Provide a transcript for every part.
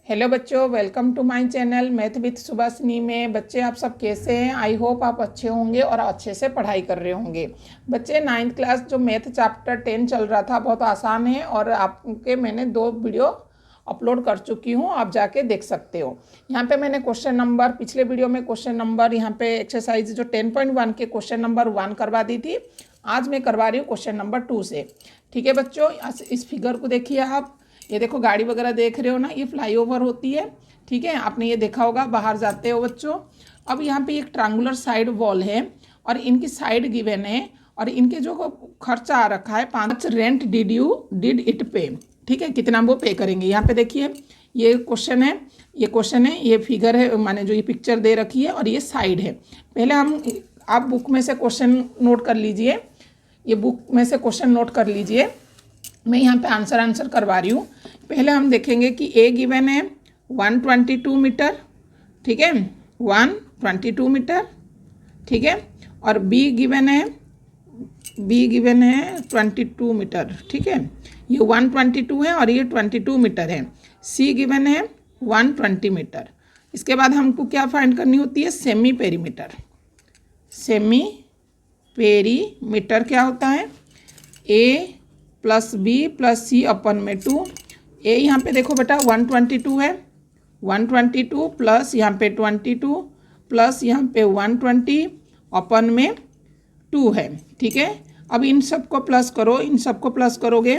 Hello बच्चों, welcome to my channel math with Subhashini में। बच्चे आप सब कैसे हैं? आई होप आप अच्छे होंगे और अच्छे से पढ़ाई कर रहे होंगे। बच्चे 9th क्लास जो मैथ चैप्टर 10 चल रहा था, बहुत आसान है और आपके मैंने 2 वीडियो अपलोड कर चुकी हूँ, आप जाके देख सकते हो। यहाँ पे मैंने क्वेश्चन नंबर, पिछले वीडियो में क्वेश्चन नंबर, यहाँ पे एक्सरसाइज जो 10.1 के क्वेश्चन नंबर 1 करवा दी थी। आज मैं करवा रही हूँ क्वेश्चन नंबर 2 से। ठीक है बच्चों, इस फिगर को देखिए आप। ये देखो गाड़ी वगैरह देख रहे हो ना, ये फ्लाईओवर होती है। ठीक है, आपने ये देखा होगा, बाहर जाते हो बच्चों। अब यहाँ पे एक ट्रायंगुलर साइड वॉल है और इनकी साइड गिवन है और इनके जो खर्चा आ रखा है 5 रेंट डिड इट पे। ठीक है, कितना वो पे करेंगे। यहाँ पे देखिए ये क्वेश्चन है, ये फिगर है, माने जो ये पिक्चर दे रखी है और ये साइड है। पहले आप बुक में से क्वेश्चन नोट कर लीजिए, ये बुक में से क्वेश्चन नोट कर लीजिए। मैं यहाँ पे आंसर करवा रही हूँ। पहले हम देखेंगे कि ए गिवन है 122 मीटर। ठीक है, 122 मीटर। ठीक है, और बी गिवन है 22 मीटर। ठीक है, ये 122 है और ये 22 मीटर है। सी गिवन है 120 मीटर। इसके बाद हमको क्या फाइंड करनी होती है? Semi perimeter. सेमी पेरीमीटर क्या होता है? ए प्लस बी प्लस सी अपन में 2। ए यहाँ पे देखो बेटा 122 है, 122 प्लस यहाँ पे 22 प्लस यहाँ पे 120 अपन में 2 है। ठीक है, अब इन सब को प्लस करो, इन सब को प्लस करोगे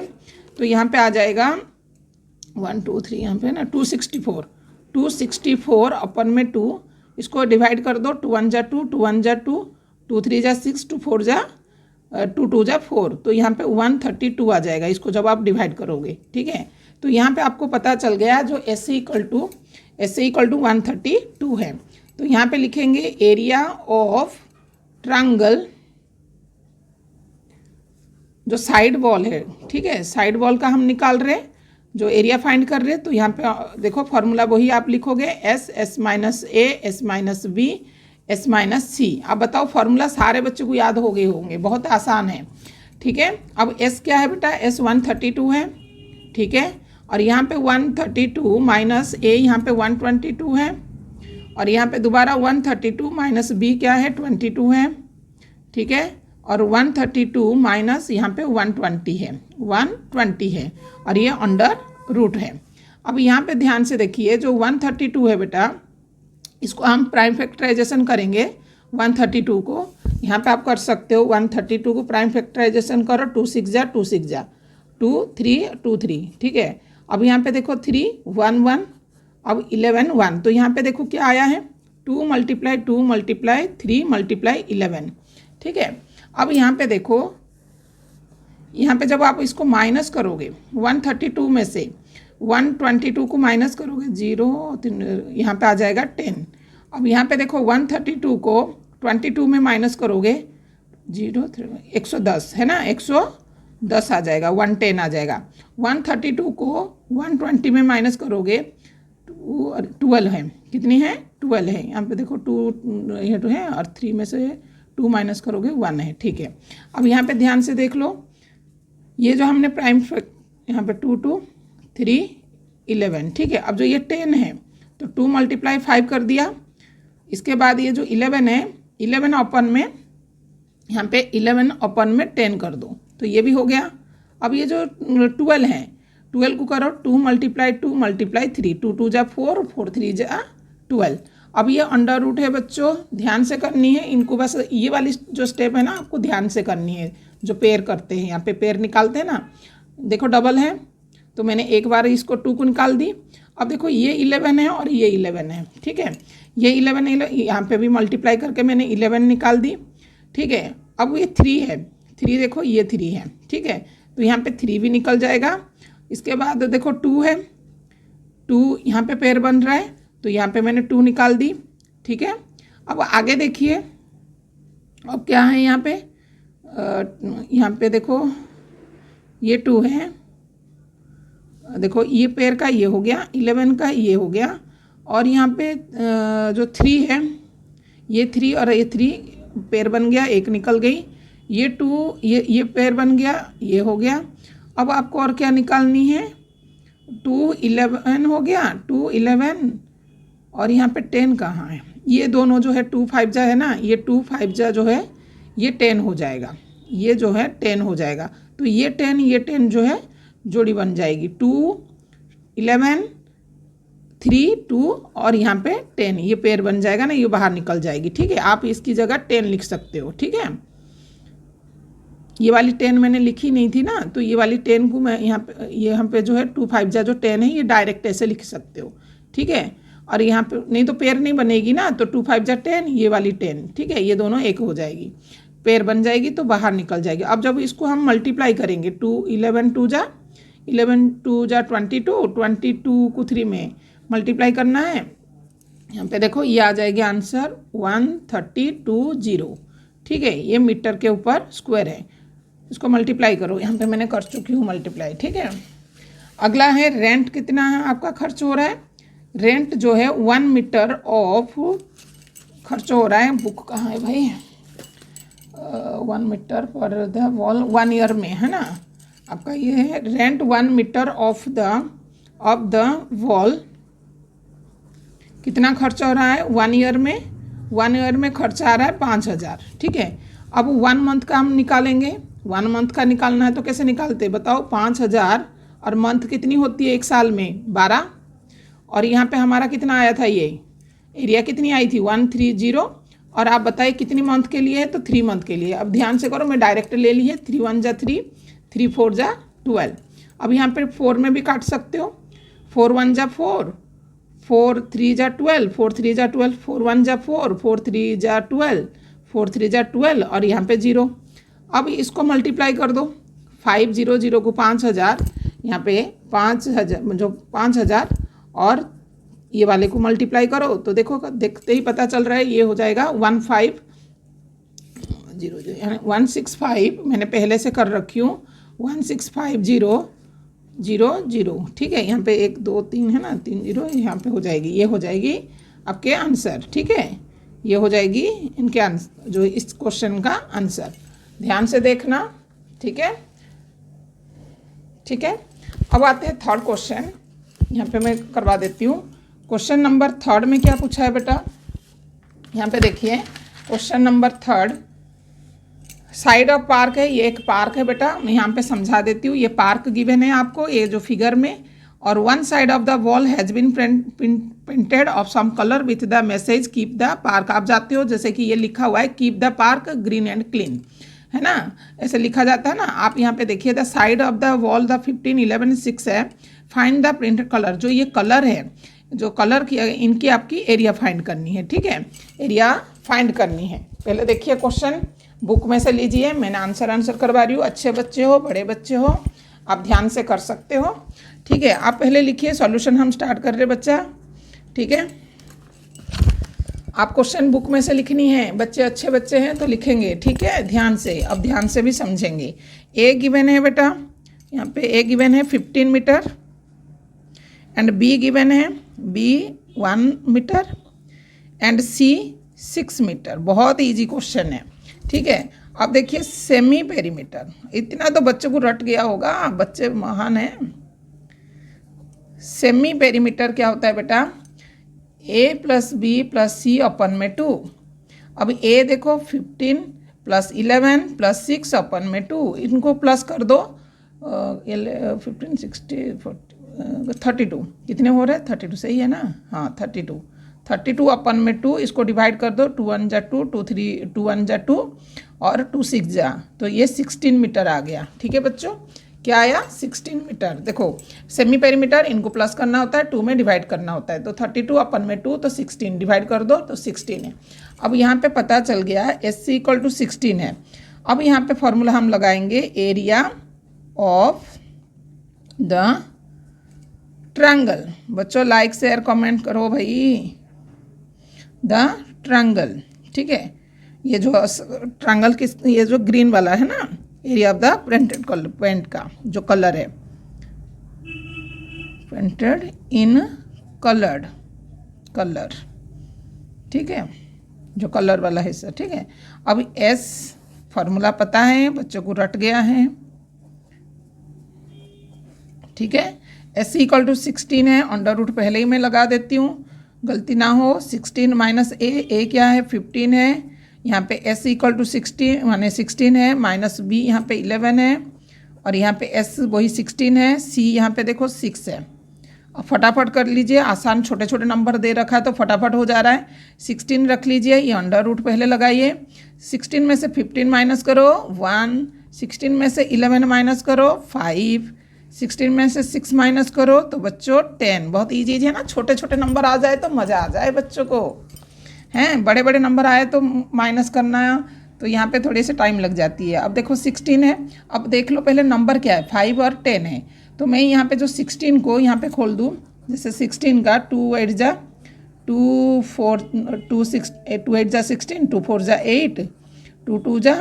तो यहाँ पे आ जाएगा 1 2 3, यहाँ पे ना 264 अपन में 2। इसको डिवाइड कर दो, 2 1 जा 2, 2 1 जा 2, 2 3 जा 6, 2 4 जा 2 2 जा 4, तो यहाँ पे 132 आ जाएगा इसको जब आप डिवाइड करोगे। ठीक है, तो यहाँ पे आपको पता चल गया जो एस इक्वल टू 132 है। तो यहाँ पे लिखेंगे एरिया ऑफ ट्रायंगल, जो साइड वॉल है। ठीक है, साइड वॉल का हम निकाल रहे, जो एरिया फाइंड कर रहे, तो यहाँ पे देखो फॉर्मूला वही आप लिखोगे, S minus A S minus B S minus C. अब बताओ फॉर्मूला सारे बच्चों को याद हो गए होंगे, बहुत आसान है। ठीक है, अब एस क्या है बेटा? एस 132 है। ठीक है, और यहाँ पे 132 माइनस ए, यहाँ पे 122 है, और यहाँ पे दोबारा 132 माइनस बी क्या है? 22 है। ठीक है, और 132 माइनस यहाँ पे 120 है, 120 है, और ये अंडर रूट है। अब यहाँ पे ध्यान से देखिए, जो 132 है बेटा, इसको हम प्राइम फैक्टराइजेशन करेंगे। 132 को यहाँ पे आप कर सकते हो, 132 को प्राइम फैक्टराइजेशन करो, 2 6 जा 2 6 जा 2 3 2 3। ठीक है, अब यहाँ पे देखो 3 1 1, अब 11 1, तो यहाँ पे देखो क्या आया है? 2 मल्टीप्लाई 3 मल्टीप्लाई 11। ठीक है, अब यहाँ पे देखो, यहाँ पे जब आप इसको माइनस करोगे 132 में से 122 को माइनस करोगे 0, यहाँ पे आ जाएगा 10। अब यहाँ पे देखो 132 को 22 में माइनस करोगे 0 110 है ना, 110 आ जाएगा, 110 आ जाएगा। 132 को 120 में माइनस करोगे 12 है, कितनी है? 12 है। यहाँ पे देखो 2 ये 2 है और 3 में से 2 माइनस करोगे 1 है। ठीक है, अब यहाँ पे ध्यान से देख लो, ये जो हमने प्राइम यहाँ पे 2 2 3 11। ठीक है, अब जो ये 10 है तो 2 मल्टीप्लाई 5 कर दिया। इसके बाद ये जो 11 है, 11 अपन में, यहाँ पे 11 अपन में 10 कर दो, तो ये भी हो गया। अब ये जो 12 है, 12 को करो 2 मल्टीप्लाई 3, 2 2 जा 4, 4 3 जा 12। अब ये अंडर रूट है बच्चों, ध्यान से करनी है इनको, बस ये वाली जो स्टेप है ना आपको ध्यान से करनी है। जो पेयर करते हैं, यहाँ पे पेयर निकालते हैं ना, देखो डबल है तो मैंने एक बार इसको 2 को निकाल दी। अब देखो ये 11 है और ये 11 है। ठीक है, ये 11 यहाँ पे भी मल्टीप्लाई करके मैंने 11 निकाल दी। ठीक है, अब ये 3 है, 3 देखो ये 3 है। ठीक है, तो यहाँ पे 3 भी निकल जाएगा। इसके बाद देखो 2 है, 2 यहाँ पे पेयर बन रहा है तो यहाँ पे मैंने 2 निकाल दी। ठीक है, अब आगे देखिए, अब क्या है यहाँ पे देखो ये 2 है, देखो ये पेयर का ये हो गया, 11 का ये हो गया, और यहाँ पे जो 3 है, ये 3 और ये 3 पेयर बन गया, एक निकल गई। ये 2 ये पेयर बन गया, ये हो गया। अब आपको और क्या निकालनी है? 211 हो गया, 211 और यहाँ पे 10 कहाँ है? ये दोनों जो है 2 5 जा है ना, ये 2 5 जा जो है ये 10 हो जाएगा, ये जो है 10 हो जाएगा। तो ये 10 जो है जोड़ी बन जाएगी, 2 11 3 2 और यहाँ पे 10, ये पेयर बन जाएगा ना, ये बाहर निकल जाएगी। ठीक है, आप इसकी जगह 10 लिख सकते हो। ठीक है, ये वाली 10 मैंने लिखी नहीं थी ना, तो ये वाली 10 को मैं यहाँ पे जो है 2 5 जा जो 10 है ये डायरेक्ट ऐसे लिख सकते हो। ठीक है, और यहाँ पे नहीं तो पेयर नहीं बनेगी ना, तो 2 5 जा 10, ये वाली 10। ठीक है, ये दोनों एक हो जाएगी, पेयर बन जाएगी तो बाहर निकल जाएगी। अब जब इसको हम मल्टीप्लाई करेंगे, 2 11 2 जा 11 2 जा 22, 22 को 3 में मल्टीप्लाई करना है। यहाँ पे देखो ये आ जाएगी आंसर 1320। ठीक है, ये मीटर के ऊपर स्क्वायर है, इसको मल्टीप्लाई करो। यहाँ पे मैंने कर चुकी हूँ मल्टीप्लाई। ठीक है, अगला है रेंट कितना है आपका खर्च हो रहा है। रेंट जो है 1 मीटर ऑफ खर्च हो रहा है। बुक कहाँ है भाई? 1 मीटर पर द वॉल 1 ईयर में है ना आपका, ये है rent 1 metre of the wall. कितना खर्च हो रहा है 1 ईयर में? 1 ईयर में खर्च आ रहा है 5000। ठीक है, अब 1 मंथ का हम निकालेंगे। 1 मंथ का निकालना है तो कैसे निकालते बताओ? 5000 और मंथ कितनी होती है एक साल में? 12। और यहाँ पे हमारा कितना आया था? ये एरिया कितनी आई थी? 130। और आप बताइए कितनी मंथ के लिए है? तो 3 मंथ के लिए। अब ध्यान से करो, मैं डायरेक्ट ले ली है। 3 1 जा 3, 3 4 जा 12। अब यहाँ पे 4 में भी काट सकते हो। 4 1 जा 4, 4 3 जा 12, 4 3 जा 12, 4 1 जा 4, 4 3 जा 12, 4 3 जा 12 और यहाँ पे 0। अब इसको मल्टीप्लाई कर दो। 500 को 5000, यहाँ पे 5000 जो 5000 और ये वाले को मल्टीप्लाई करो तो देखो, देखते ही पता चल रहा है ये हो जाएगा 1500, यानी 165 मैंने पहले से कर रखी हूँ। 1650000। ठीक है, यहाँ पे 1 2 3 है ना, 3 0 यहाँ पे हो जाएगी। ये हो जाएगी आपके आंसर। ठीक है, ये हो जाएगी इनके आंसर, जो इस क्वेश्चन का आंसर। ध्यान से देखना। ठीक है, ठीक है। अब आते हैं थर्ड क्वेश्चन। यहाँ पे मैं करवा देती हूँ। क्वेश्चन नंबर 3 में क्या पूछा है बेटा? यहाँ पे देखिए, question number 3 side of park है। ये एक पार्क है बेटा, मैं यहाँ पे समझा देती हूँ। ये पार्क गिवन है आपको, ये जो फिगर में, और 1 side of the wall has been painted of some colour with the message keep the park. आप जाते हो, जैसे कि ये लिखा हुआ है keep the park green and clean, है ना, ऐसे लिखा जाता है ना। आप यहाँ पे देखिए, the side of the wall the 15 11 6 है। Find the printed colour. जो ये कलर है, जो कलर की इनकी आपकी एरिया फाइंड करनी है। ठीक है, एरिया फाइंड करनी है। पहले देखिए क्वेश्चन, बुक में से लीजिए, मैंने आंसर करवा रही हूँ। अच्छे बच्चे हो, बड़े बच्चे हो, आप ध्यान से कर सकते हो। ठीक है, आप पहले लिखिए, सॉल्यूशन हम स्टार्ट कर रहे बच्चा। ठीक है, आप क्वेश्चन बुक में से लिखनी है। बच्चे अच्छे बच्चे हैं तो लिखेंगे। ठीक है, ध्यान से, अब ध्यान से भी समझेंगे। ए गिवन है बेटा, यहाँ पे ए गिवन है 15 मीटर एंड बी गिवन है B 1 metre and C 6 metre. बहुत इजी क्वेश्चन है। ठीक है, अब देखिए सेमी पेरीमीटर। इतना तो बच्चों को रट गया होगा, बच्चे महान हैं। सेमी पेरीमीटर क्या होता है बेटा? ए प्लस बी प्लस सी अपन में 2। अब ए देखो 15 प्लस 11 प्लस 6 अपन में 2, इनको प्लस कर दो। 15 60 40 32 कितने हो रहे हैं? 32 सही है ना? हाँ 32 अपन में 2, इसको डिवाइड कर दो। 2 1 जा 2, 2 3 2 1 जा 2 और 2 6 जा, तो ये 16 मीटर आ गया। ठीक है बच्चों, क्या आया? 16 मीटर। देखो सेमी पेरीमीटर, इनको प्लस करना होता है, 2 में डिवाइड करना होता है। तो 32 अपन में 2, तो 16 डिवाइड कर दो तो 16 है। अब यहाँ पे पता चल गया SC = 16 है। अब यहाँ पे फॉर्मूला हम लगाएंगे, एरिया ऑफ द ट्रायंगल। बच्चों लाइक शेयर कमेंट करो भाई। द ट्रायंगल, ठीक है, ये जो ट्रायंगल किस, ये जो ग्रीन वाला है ना, area of the printed colour, paint का जो कलर है, प्रिंटेड इन कलर्ड कलर। ठीक है, जो कलर वाला हिस्सा। ठीक है, अब S फार्मूला पता है, बच्चों को रट गया है। ठीक है, एस इक्वल टू 16 है, अंडर रूट पहले ही मैं लगा देती हूँ, गलती ना हो। 16 माइनस ए क्या है 15 है, यहाँ पे एस इक्वल टू 16 माने 16 है, माइनस बी यहाँ पे 11 है, और यहाँ पे एस वही 16 है, सी यहाँ पे देखो 6 है। अब फटाफट कर लीजिए, आसान छोटे छोटे नंबर दे रखा है तो फटाफट हो जा रहा है। 16 रख लीजिए, ये अंडर रूट पहले लगाइए। 16 में से 15 माइनस करो 1, 16 में से 11 माइनस करो 5, 16 में से 6 माइनस करो तो बच्चों 10। बहुत ईजी है ना, छोटे छोटे नंबर आ जाए तो मज़ा आ जाए बच्चों को, हैं बड़े बड़े नंबर आए तो माइनस करना तो यहाँ पे थोड़ी सी टाइम लग जाती है। अब देखो 16 है, अब देख लो पहले नंबर क्या है, 5 और 10 है, तो मैं यहाँ पे जो 16 को यहाँ पे खोल दूँ, जैसे 16 का 2 8 जा 2 4 2 6 2 8 जा 16, 2 4 जा 8, 2 2 जा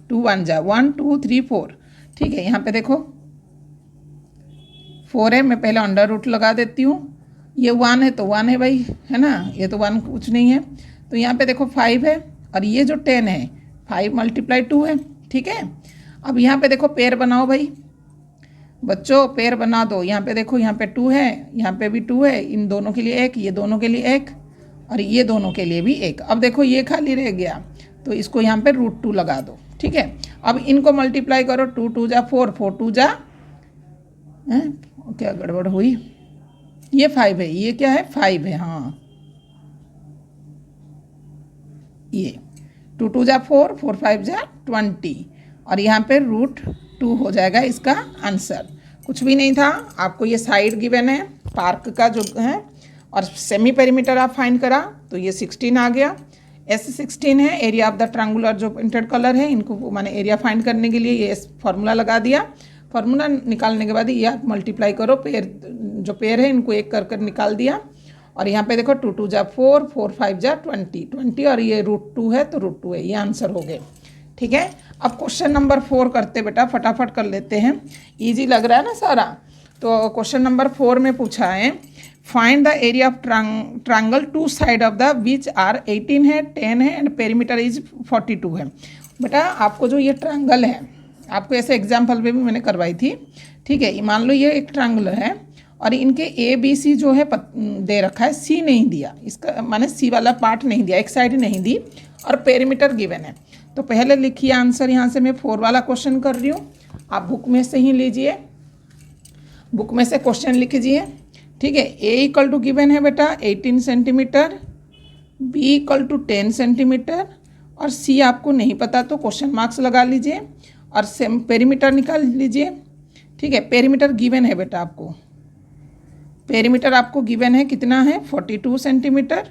2 1 जा 1 2 3 4। ठीक है, यहाँ पे देखो 4 है, मैं पहले अंडर रूट लगा देती हूँ। ये 1 है तो 1 है भाई, है ना, ये तो 1 कुछ नहीं है। तो यहाँ पे देखो 5 है, और ये जो 10 है 5 मल्टीप्लाई 2 है। ठीक है, अब यहाँ पे देखो पेयर बनाओ भाई बच्चों, पेयर बना दो। यहाँ पे देखो, यहाँ पे 2 है, यहाँ पे भी 2 है, इन दोनों के लिए 1, ये दोनों के लिए 1, और ये दोनों के लिए भी 1। अब देखो ये खाली रह गया तो इसको यहाँ पे √2 लगा दो। ठीक है, अब इनको मल्टीप्लाई करो, 2 2 जा 4, 4 2 जा, क्या गड़बड़ हुई, ये 5 है, ये क्या है 5 है, हाँ ये 2 2 जा 4, 4 5 जा 20, और यहाँ पे √2 हो जाएगा इसका आंसर। कुछ भी नहीं था, आपको ये साइड गिवन है पार्क का जो है, और सेमी पेरीमीटर आप फाइंड करा तो ये 16 आ गया। एस 16 है, एरिया ऑफ द ट्रायंगुलर जो पेंटेड कलर है, इनको माने एरिया फाइंड करने के लिए ये फार्मूला लगा दिया। फार्मूला निकालने के बाद ये आप मल्टीप्लाई करो, पेयर जो पेयर है इनको एक कर कर निकाल दिया, और यहाँ पे देखो 2 2 जा 4, 4 5 जा 20, और ये √2 है तो √2 है, ये आंसर हो गए। ठीक है, अब क्वेश्चन नंबर 4 करते बेटा, फटाफट कर लेते हैं, इजी लग रहा है ना सारा। तो क्वेश्चन नंबर 4 में पूछा है, find the area of triangle two side of the which are 18 है, 10 है, एंड पेरीमीटर इज 42 है। बेटा आपको जो ये ट्रायंगल है, आपको ऐसे एग्जाम्पल में भी मैंने करवाई थी। ठीक है, मान लो ये एक ट्रायंगल है और इनके ABC जो है दे रखा है, C नहीं दिया, इसका माने C वाला पार्ट नहीं दिया, एक साइड नहीं दी, और पेरीमीटर गिवन है। तो पहले लिखिए आंसर, यहाँ से मैं 4 वाला क्वेश्चन कर रही हूँ, आप बुक में से ही लीजिए, बुक में से क्वेश्चन लिखिए। ठीक है, A इक्वल टू गिवन है बेटा 18 centimetre, B equal to 10 centimetre, और C आपको नहीं पता तो क्वेश्चन मार्क्स लगा लीजिए, और सेम पेरीमीटर निकाल लीजिए। ठीक है, पेरीमीटर गिवन है बेटा आपको, पेरीमीटर आपको गिवन है कितना है 42 सेंटीमीटर,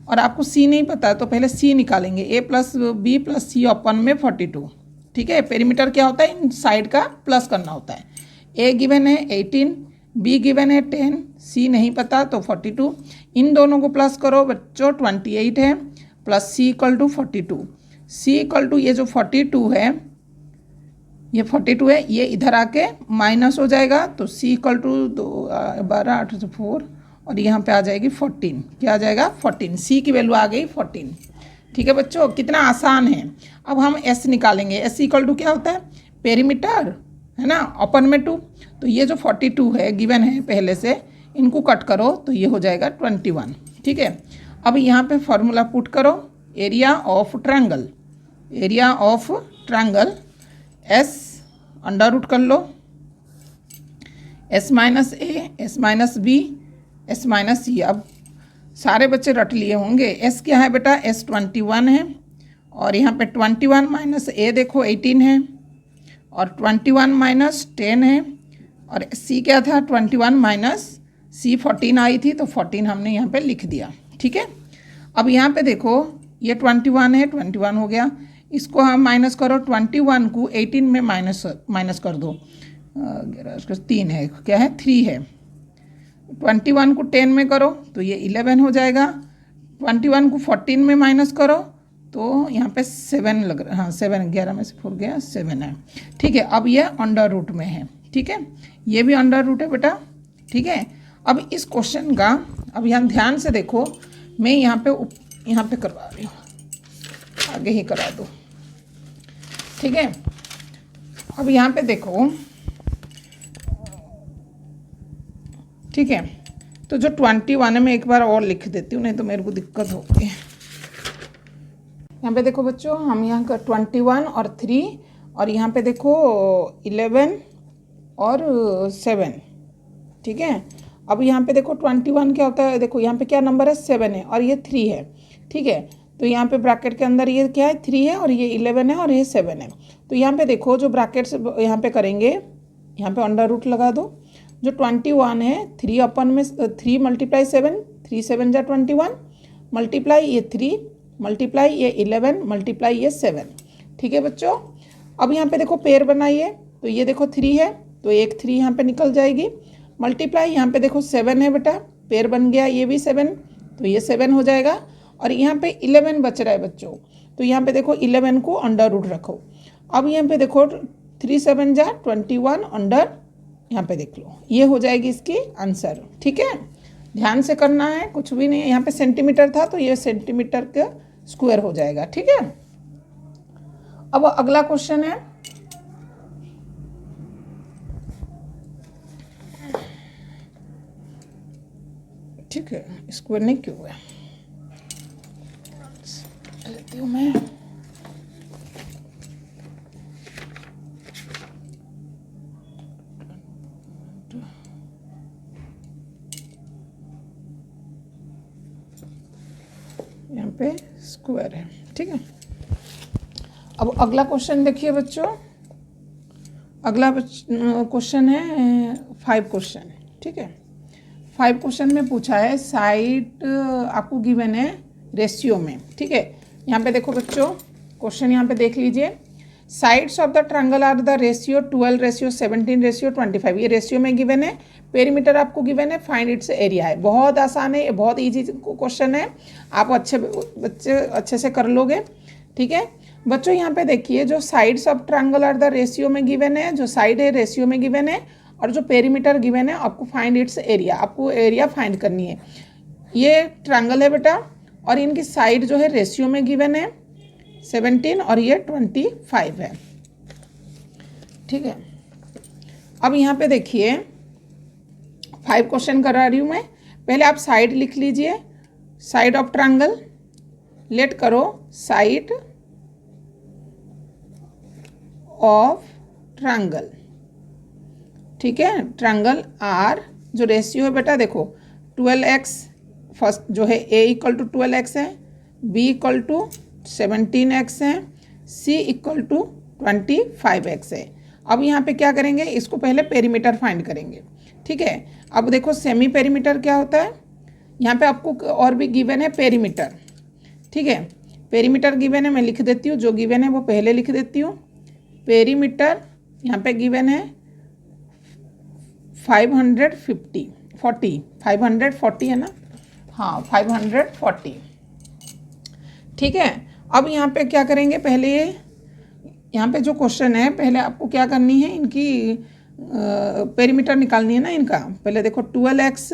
और आपको C नहीं पता तो पहले C निकालेंगे, A plus B plus C अपन में 42। ठीक है, पेरीमीटर क्या होता है, इन साइड का प्लस करना होता है। A गिवन है 18, B गिवन है 10, C नहीं पता तो 42, इन दोनों को प्लस करो बच्चों 28 है, plus C equal to 42, C equal to ये जो 42 है, ये 42 है, ये इधर आके माइनस हो जाएगा तो C इक्वल टू 12 8 से 4, और यहाँ पे आ जाएगी 14, क्या आ जाएगा 14, C की वैल्यू आ गई 14। ठीक है बच्चों, कितना आसान है। अब हम S निकालेंगे, S इक्वल टू क्या होता है पेरीमीटर, है ना, अपन में 2, तो ये जो 42 है गिवन है पहले से, इनको कट करो तो ये हो जाएगा 21। ठीक है, अब यहाँ पे फॉर्मूला पुट करो, area of triangle, area of triangle S under root कर लो, S minus A, S minus B, S minus C। अब सारे बच्चे रट लिए होंगे, S क्या है बेटा, S 21 है, और यहाँ पे 21 माइनस A देखो 18 है, और 21 माइनस 10 है, और C क्या था 21 माइनस C 14 आई थी तो 14 हमने यहाँ पे लिख दिया। ठीक है, अब यहाँ पे देखो ये 21 है, 21 हो गया, इसको हम माइनस करो, 21 को 18 में माइनस कर दो, 3 है, क्या है 3 है, 21 को 10 में करो तो ये 11 हो जाएगा, 21 को 14 में माइनस करो तो यहाँ पे 7 लग रहा, हाँ 7, 11 में से 4 गया 7 है। ठीक है, अब ये अंडर रूट में है। ठीक है, ये भी अंडर रूट है बेटा। ठीक है, अब इस क्वेश्चन का, अब यहाँ ध्यान से देखो, मैं यहाँ पे करवा रही हूँ, आगे ही करा दो। ठीक है, अब यहाँ पे देखो, ठीक है। तो जो 21 है मैं एक बार और लिख देती हूँ, नहीं तो मेरे को दिक्कत होगी। यहाँ पे देखो बच्चों, हम यहाँ का 21 और 3, और यहाँ पे देखो 11 और 7, ठीक है। अब यहाँ पे देखो 21 क्या होता है, देखो यहाँ पे क्या नंबर है, 7 है और ये 3 है, ठीक है। तो यहाँ पे ब्रैकेट के अंदर ये क्या है, 3 है और ये 11 है और ये 7 है। तो यहाँ पे देखो जो ब्रैकेट्स यहाँ पे करेंगे, यहाँ पे अंडर रूट लगा दो। जो 21 है 3 अपन में 3 मल्टीप्लाई 7, 3 7 जा 21, मल्टीप्लाई ये 3, मल्टीप्लाई ये 11, मल्टीप्लाई ये 7, ठीक है बच्चों। अब यहाँ पे देखो पेयर बनाइए, तो ये देखो 3 है तो एक 3 यहाँ पे निकल जाएगी, मल्टीप्लाई यहाँ पे देखो 7 है बेटा, पेयर बन गया, ये भी 7, तो ये 7 हो जाएगा। और यहाँ पे 11 बच रहा है बच्चों, तो यहाँ पे देखो 11 को अंडर रूट रखो। अब यहाँ पे देखो 3 7 जा 21 अंडर, यहाँ पे देख लो, ये हो जाएगी इसकी आंसर, ठीक है। ध्यान से करना है, कुछ भी नहीं, यहाँ पे सेंटीमीटर था तो ये सेंटीमीटर का स्क्वायर हो जाएगा, ठीक है। अब अगला क्वेश्चन है, ठीक है, स्क्वायर नहीं क्यों है, लेती हूँ मैं। यहाँ पे स्क्वायर है, ठीक है। अब अगला क्वेश्चन देखिए बच्चों, अगला क्वेश्चन है 5 क्वेश्चन, ठीक है। 5 क्वेश्चन में पूछा है साइड आपको गिवन है रेशियो में, ठीक है। यहाँ पे देखो बच्चों, क्वेश्चन यहाँ पे देख लीजिए, sides of the triangle are the ratio 12 ratio 17 ratio 25, ये रेशियो में गिवन है। पेरीमीटर आपको गिवन है, फाइंड इट्स एरिया है। बहुत आसान है, बहुत इजी क्वेश्चन है, आप अच्छे से कर लोगे, ठीक है बच्चों। यहाँ पे देखिए, जो sides of triangle are the ratio में गिवन है, जो साइड है रेशियो में गिवन है, और जो पेरीमीटर गिवन है, आपको फाइंड इट्स एरिया, आपको एरिया फाइंड करनी है। ये ट्रायंगल है बेटा, और इनकी साइड जो है रेशियो में गिवन है 17 और ये 25 है, ठीक है। अब यहाँ पे देखिए 5 क्वेश्चन करा रही हूँ मैं, पहले आप साइड लिख लीजिए, साइड ऑफ ट्रायंगल, लेट करो साइड ऑफ ट्रायंगल, ठीक है। ट्रायंगल आर, जो रेशियो है बेटा देखो 12x, फर्स्ट जो है a इक्वल टू 12x है, b इक्वल टू 17x है, c इक्वल टू 25x है। अब यहाँ पे क्या करेंगे, इसको पहले पेरीमीटर फाइंड करेंगे, ठीक है। अब देखो सेमी पेरीमीटर क्या होता है, यहाँ पे आपको और भी गिवन है पेरीमीटर, ठीक है। पेरीमीटर गिवन है, मैं लिख देती हूँ, जो गिवन है वो पहले लिख देती हूँ। पेरीमीटर यहाँ पे गिवन है 540 है ना, हाँ 540, ठीक है। अब यहाँ पे क्या करेंगे, पहले यहाँ पे जो क्वेश्चन है, पहले आपको क्या करनी है, इनकी पेरीमीटर निकालनी है ना इनका। पहले देखो 12x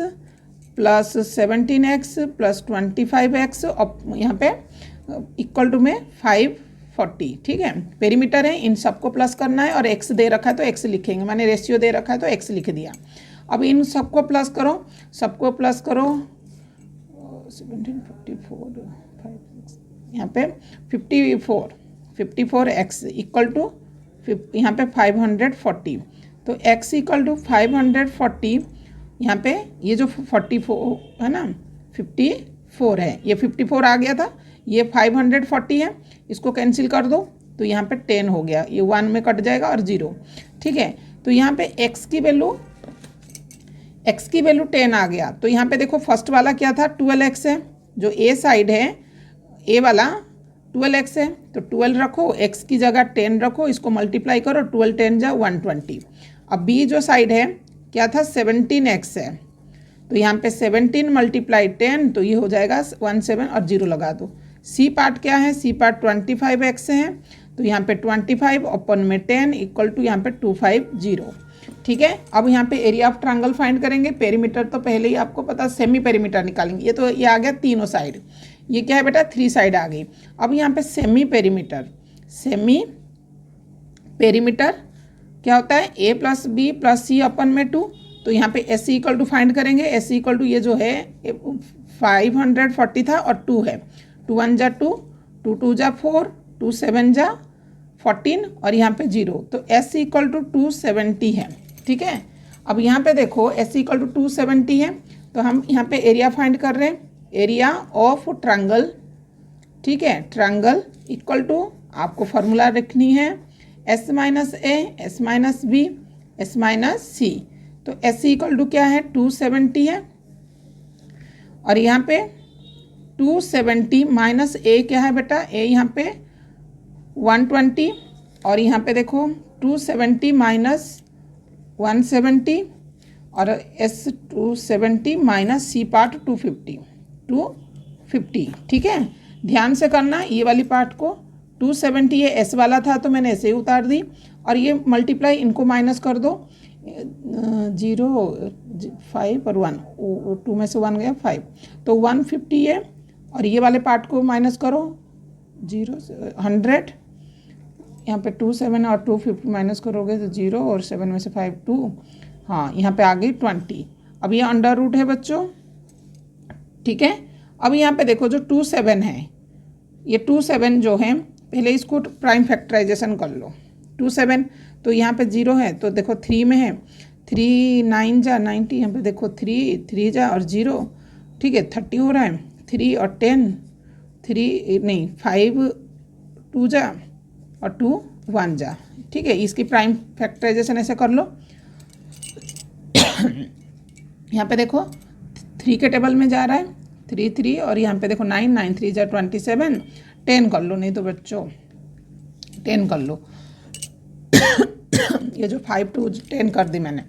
plus 17x plus 25x, और यहाँ पे इक्वल टू में 540, ठीक है। पेरीमीटर है, इन सबको प्लस करना है, और x दे रखा है तो x लिखेंगे, माने रेशियो दे रखा है तो x लिख दिया। अब इन सबको प्लस करो, सबको प्लस करो, 17 54 यहाँ पे 54x इक्वल टू यहाँ पे 540, तो x इक्वल टू 540, यहाँ पे ये जो 44 है ना 54 है, ये 54 आ गया था, ये 540 है, इसको कैंसिल कर दो तो यहाँ पे 10 हो गया, ये 1 में कट जाएगा और 0, ठीक है। तो यहाँ पे x की वैल्यू 10 आ गया। तो यहाँ पे देखो फर्स्ट वाला क्या था, 12x है, जो a साइड है, a वाला 12x है, तो 12 रखो, x की जगह 10 रखो, इसको मल्टीप्लाई करो, 12 10 जा 120। अब b जो साइड है क्या था, 17x है, तो यहाँ पे 17 मल्टीप्लाई 10, तो ये हो जाएगा 17 और 0 लगा दो। c पार्ट क्या है, c पार्ट 25x है, तो यहाँ पे 25 अपन में 10 इक्वल टू यहाँ पे 250, ठीक है। अब यहाँ पे एरिया ऑफ ट्रायंगल फाइंड करेंगे। पेरीमीटर तो पहले ही आपको पता, सेमी पेरीमीटर निकालेंगे, ये तो ये आ गया तीनों साइड, ये क्या है बेटा 3 साइड आ गई। अब यहाँ पे सेमी पेरीमीटर क्या होता है, a plus B plus C अपन में 2, तो तो यहाँ पे S C equal to find करेंगे। एस सी इक्वल टू ये जो है 540 था और 2 है, 2 1 जा 2, 2 2 जा 4, 2 7 जा 14 और यहाँ पे 0, तो एस सी इक्वल टू 270 है। ठीक है, अब यहाँ पे देखो एस सी इक्वल टू 270 है, तो हम यहाँ पे एरिया फाइंड कर रहे हैं, एरिया ऑफ ट्रायंगल। ठीक है, ट्रायंगल इक्वल टू आपको फार्मूला रखनी है S minus A, S minus B, S minus C. तो एस सी इक्वल टू क्या है 270 है और यहाँ पे 270 माइनस ए क्या है बेटा, ए यहाँ पे 120 और यहाँ पे देखो 270 माइनस 170 और एस 270 माइनस सी पार्ट 250। ठीक है, ध्यान से करना ये वाली पार्ट को। 270 ये एस वाला था तो मैंने ऐसे ही उतार दी और ये मल्टीप्लाई इनको माइनस कर दो, 0 5 और 1, 2 में से 1 गया 5, तो 150 है और ये वाले पार्ट को माइनस करो 100, यहाँ पे 2 7 और 250 माइनस करोगे तो 0 और 7 में से 5 2, हाँ यहाँ पे आ गई 20। अब ये अंडर रूट है बच्चों। ठीक है, अब यहाँ पे देखो जो 2 7 है, ये 2 7 जो है पहले इसको प्राइम फैक्टराइजेशन कर लो। 2 7 तो यहाँ पे 0 है तो देखो 3 में है, 3 9 जा 90, यहाँ पे देखो 3 जा और 0, ठीक है 30 हो रहा है, 3 और 10, 3 नहीं 5 2 जा और 2 1 जा। ठीक है, इसकी प्राइम फैक्टराइजेशन ऐसे कर लो। यहाँ पे देखो 3 के टेबल में जा रहा है 3 3 और यहाँ पे देखो 9 9 3 जा 27, 10 कर लो, नहीं तो बच्चों 10 कर लो। ये जो 5 2 10 कर दी मैंने।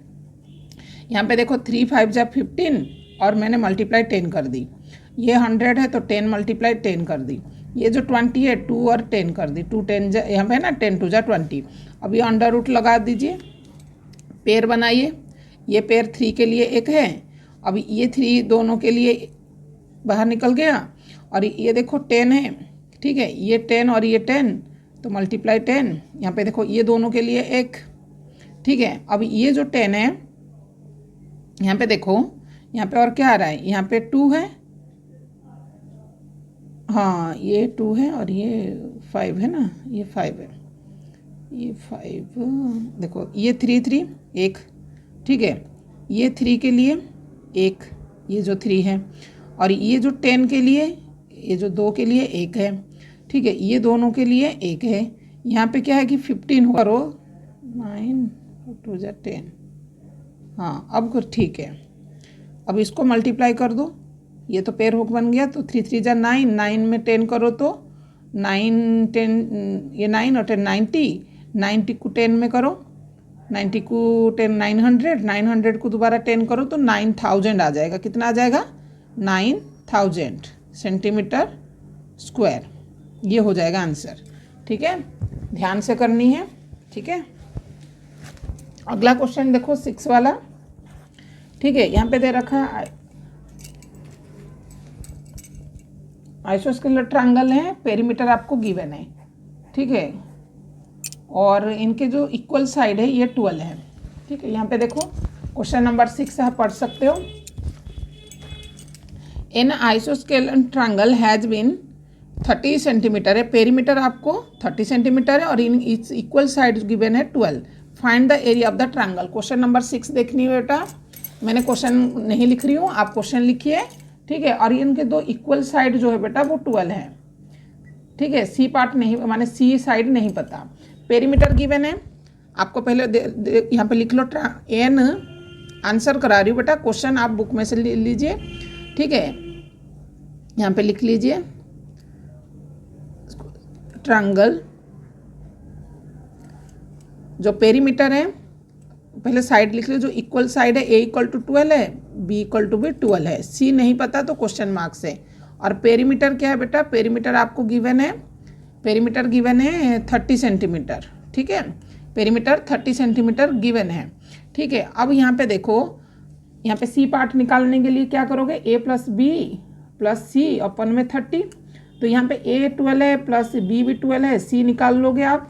यहाँ पे देखो 3 5 जा 15 और मैंने मल्टीप्लाई 10 कर दी। ये 100 है तो 10 मल्टीप्लाई 10 कर दी। ये जो 20 है 2 और 10 कर दी, 2 10 जा यहाँ पे ना 10 2 जा 20। अब ये अंडर रूट लगा दीजिए, पेयर बनाइए। ये पेयर 3 के लिए एक है, अब ये 3 दोनों के लिए बाहर निकल गया और ये देखो 10 है। ठीक है, ये 10 और ये 10 तो मल्टीप्लाई 10, यहाँ पे देखो ये दोनों के लिए एक। ठीक है, अब ये जो 10 है यहाँ पे देखो, यहाँ पे और क्या आ रहा है, यहाँ पे 2 है, हाँ ये 2 है और ये 5 है ना, ये 5 है, ये 5 देखो ये 3 3 एक। ठीक है, ये 3 के लिए एक, ये जो 3 है और ये जो 10 के लिए, ये जो 2 के लिए एक है। ठीक है, ये दोनों के लिए एक है। यहाँ पे क्या है कि 15 करो, 9 2 जा 10, हाँ अब ठीक है। अब इसको मल्टीप्लाई कर दो, ये तो पेयर होक बन गया, तो 3 3 जा 9, 9 में 10 करो तो 9 10, ये 9 और 10 90, 90 को 10 में करो, 90 को 10 900, 900 को दोबारा 10 करो तो 9000 आ जाएगा। कितना आ जाएगा, 9000 सेंटीमीटर स्क्वायर। ये हो जाएगा आंसर। ठीक है, ध्यान से करनी है। ठीक है, अगला क्वेश्चन देखो 6 वाला। ठीक है, यहाँ पे दे रखा है आइसोस्केलर ट्रायंगल है, पेरीमीटर आपको गिवन है। ठीक है, और इनके जो इक्वल साइड है ये 12 है। ठीक है, यहाँ पे देखो क्वेश्चन नंबर 6 आप पढ़ सकते हो। इन आइसोस्केलर ट्रायंगल हैज बीन 30 सेंटीमीटर है, पेरीमीटर आपको 30 सेंटीमीटर है और in its equal side given है 12। Find the area of the triangle. Question number 6 देखनी है बेटा, मैंने क्वेश्चन नहीं लिख रही हूँ, आप क्वेश्चन लिखिए। ठीक है, और इनके दो इक्वल साइड जो है बेटा वो 12 है। ठीक है, सी पार्ट नहीं, माने सी साइड नहीं पता। पेरीमीटर गिवन है आपको, पहले यहाँ पे लिख लो एन, आंसर करा रही हूँ बेटा, क्वेश्चन आप बुक में से ले लीजिए। ठीक है, यहाँ पे लिख लीजिए ट्रायंगल जो पेरीमीटर है, पहले साइड लिख लो, जो इक्वल साइड है ए इक्वल टू 12 है, बी इक्वल टू भी 12 है, सी नहीं पता तो क्वेश्चन मार्क से। और पेरीमीटर क्या है बेटा, पेरीमीटर आपको गिवन है, पेरीमीटर गिवन है 30 सेंटीमीटर। ठीक है, पेरीमीटर 30 सेंटीमीटर गिवन है। ठीक है, अब यहाँ पे देखो, यहाँ पे सी पार्ट निकालने के लिए क्या करोगे, ए प्लस बी प्लस सी अपन में 30, तो यहाँ पे ए 12 है प्लस बी भी 12 है, सी निकाल लोगे आप,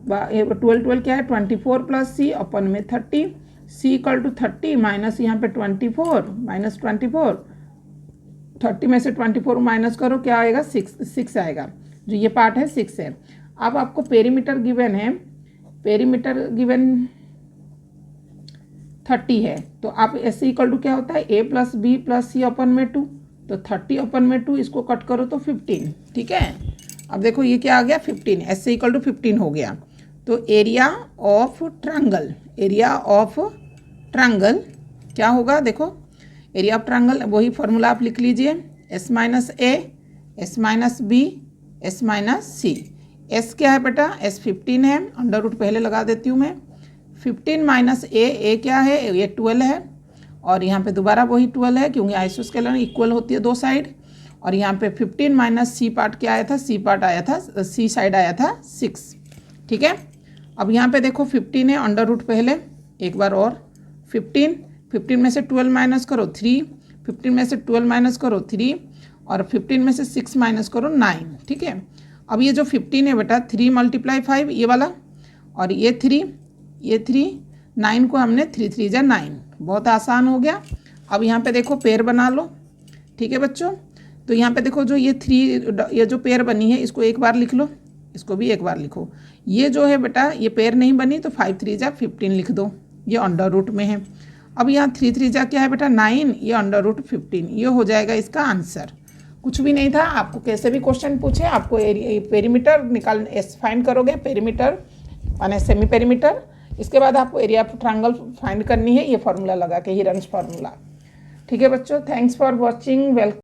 12 12 क्या है 24 प्लस सी अपन में 30, सी इक्वल टू 30 माइनस यहाँ पे 24 माइनस 24, 30 में से 24 माइनस करो, क्या आएगा 6 आएगा, जो ये पार्ट है 6 है। अब आपको पेरीमीटर गिवन है, पेरीमीटर गिवन 30 है, तो आप एस इक्वल टू क्या होता है ए प्लस बी प्लस सी अपन में 2, तो 30 अपन में 2 इसको कट करो तो 15, ठीक है। अब देखो ये क्या आ गया 15, एस इक्वल टू 15 हो गया। तो area of triangle, area of triangle क्या होगा, देखो एरिया ऑफ ट्रायंगल वही फॉर्मूला आप लिख लीजिए, S minus A, S minus B, S minus C. S क्या है बेटा, एस 15 है, अंडर रूट पहले लगा देती हूँ मैं, 15 माइनस ए क्या है, ये 12 है, और यहाँ पे दोबारा वही 12 है क्योंकि आइसोस्केलर इक्वल होती है दो साइड, और यहाँ पे 15 माइनस सी पार्ट क्या आया था, सी पार्ट आया था, सी साइड आया था 6, ठीक है। अब यहाँ पे देखो 15 है, अंडर रूट पहले एक बार और 15 में से 12 माइनस करो 3, 15 में से 12 माइनस करो 3, और 15 में से 6 माइनस करो 9, ठीक है। अब ये जो 15 है बेटा 3 मल्टीप्लाई 5 ये वाला, और ये 3 9 को हमने 3 3 जा 9, बहुत आसान हो गया। अब यहाँ पे देखो पेयर बना लो, ठीक है बच्चों। तो यहाँ पे देखो जो ये जो पेयर बनी है इसको एक बार लिख लो, इसको भी एक बार लिखो। ये जो है बेटा ये पेयर नहीं बनी तो 5 3 जा 15 लिख दो, ये अंडर रूट में है। अब यहाँ 3 3 जा क्या है बेटा 9, ये अंडर रूट 15, ये हो जाएगा इसका आंसर। कुछ भी नहीं था, आपको कैसे भी क्वेश्चन पूछे आपको पेरीमीटर निकाल फाइंड करोगे, पेरीमीटर माने सेमी पेरीमीटर, इसके बाद आपको एरिया ऑफ ट्रायंगल फाइंड करनी है, ये फार्मूला लगा के हिरन्स फार्मूला, ठीक है बच्चों। Thanks for watching, welcome.